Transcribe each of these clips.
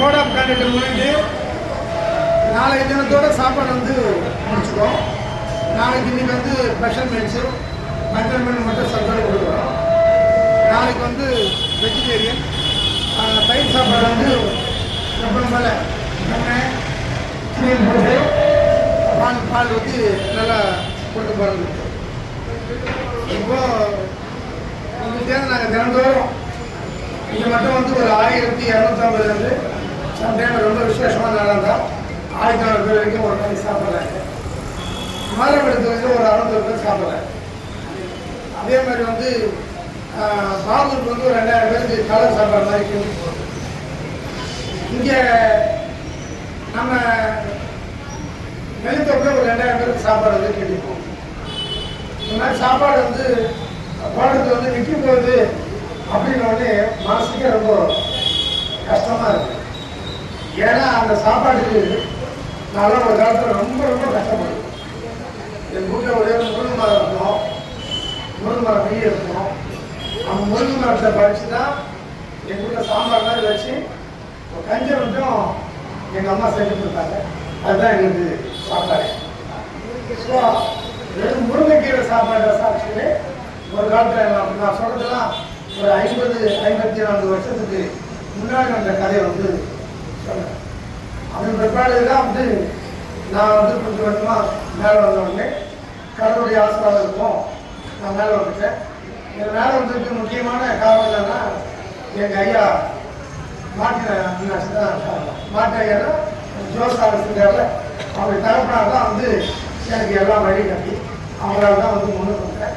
Code of contact முன்னிட்டு நாளைக்கு தினத்தோட சாப்பாடு வந்து முடிச்சுக்கோம். நாளைக்கு இன்னைக்கு வந்து ஸ்பெஷல் மீல்ஸு மெஷர்மெண்ட் மட்டும் சப்ளை கொடுக்குறோம். நாளைக்கு வந்து வெஜிடேரியன் தயிர் சாப்பாடு வந்து எப்பவும் போல் எண்ணெய் கிரீம் போட்டு பால் ஊற்றி நல்லா கொடுத்து போகிறது. இப்போது உங்களுக்கு நாங்கள் தினந்தோறும் இங்கே மட்டும் வந்து ஒரு 1250 சம்டைம் ரொம்ப விசேஷமான நாளாக இருந்தால் 1400 பேர் வரைக்கும் ஒரு நாளைக்கு சாப்பிட்றாங்க. மாதவெடுத்து வந்து ஒரு 600 பேர் சாப்பிட்றாங்க. அதே மாதிரி வந்து பாகூருக்கு வந்து ஒரு 2000 பேருக்கு கலர் சாப்பாடு மாதிரி கேள்வி. இங்கே நம்ம வெளித்தொப்பில் ஒரு 2000 பேருக்கு சாப்பாடு வந்து கேட்டுப்போம். இந்த மாதிரி சாப்பாடு வந்து போடுறது வந்து நிற்க போகுது அப்படின்னோடனே மனசுக்கே ரொம்ப கஷ்டமாக இருக்குது. ஏன்னா அந்த சாப்பாடுக்கு நல்லா ஒரு காலத்தில் ரொம்ப ரொம்ப கஷ்டப்படுது. என் வீட்டில் ஒரே முருங்கை மரம் இருக்கணும், முருங்கை மரம் நெய் இருக்கணும். அந்த முருங்கை மரத்தை பறித்து தான் எங்கள் வீட்டில் சாம்பார் மாதிரி வச்சு கஞ்சி மட்டும் எங்கள் அம்மா செஞ்சு கொடுத்தாங்க. அதுதான் எங்களுக்கு சாப்பாடு. ஸோ வெறும் முருங்கைக்கீரை சாப்பாடு சாப்பிட்டு ஒரு காலத்தில் நான் சொல்கிறதுலாம் ஒரு 50-54 வருஷத்துக்கு முன்னாடி அந்த கதையை வந்து சொன்னேன். அதன் பிற்பாடு தான் வந்து நான் வந்து கொஞ்சம் கொஞ்சமாக மேலே வந்த உடனே கடவுளுடைய ஆசீர்வாதம் இருக்கும். நான் மேலே வந்துட்டேன். என் மேலே வந்ததுக்கு முக்கியமான காரணம் என்னன்னா எங்கள் ஐயா மாட்டின மாட்டு ஐயா ஜோசாக செஞ்சார்ல, அவங்க தரப்பினால தான் வந்து எனக்கு எல்லாம் வழி கட்டி அவங்களால தான் வந்து முன்னுக்கு வந்தேன்.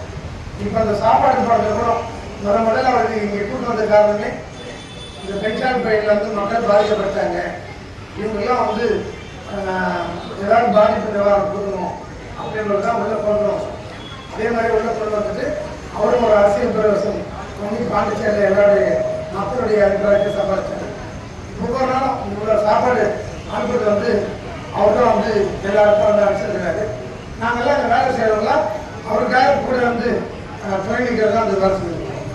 இப்போ அந்த சாப்பாடு போடுறது கூட முதல்ல அவருக்கு இங்கே கூட்டு வந்த காரணமே இந்த பெஞ்சால் பயிரில் வந்து மக்கள் பாதிக்கப்பட்டாங்க. இவங்கெல்லாம் வந்து ஏதாவது பாதிப்பு நிவாரணம் கொடுக்கணும் அப்படின்றது தான் உள்ளே கொண்டு வரோம். அதே மாதிரி உள்ளே கொண்டு வந்துட்டு அவரும் ஒரு அரசியல் பிரவேசம் பண்ணி பாண்டிச்சேரியில் எல்லாருடைய மக்களுடைய அபிப்பிராயத்தை சம்பாதிச்சார். ஒவ்வொரு நாளும் உங்களோட சாப்பாடு அனுப்புறது வந்து அவர் தான் வந்து எல்லாருக்கும் வந்து அனுப்பிச்சிருக்கிறாரு. நாங்கள்லாம் இந்த வேலை செய்கிறவங்களாம் அவருக்காக கூட வந்து துணை நிற்கிறது தான் அந்த வேலை செஞ்சுருக்கோம்.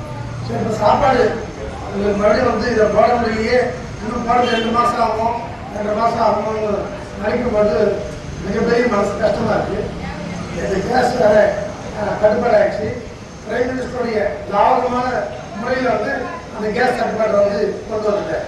ஸோ இப்போ சாப்பாடு மறுபடியும் வந்து இதை போட முடியலையே, இன்னும் போடுறது 2 மாதம் ஆகும், 2 மாதம் ஆகும்னு நினைக்கும் போது மிகப்பெரிய மனசு கஷ்டமாக இருக்குது. இந்த கேஸ் வேறு கட்டுப்பாடு ஆகிடுச்சு. பிரைம் மினிஸ்டருடைய லாபகமான முறையில் வந்து அந்த கேஸ் கட்டுப்பாட்டை வந்து கொண்டு வந்துட்டேன்.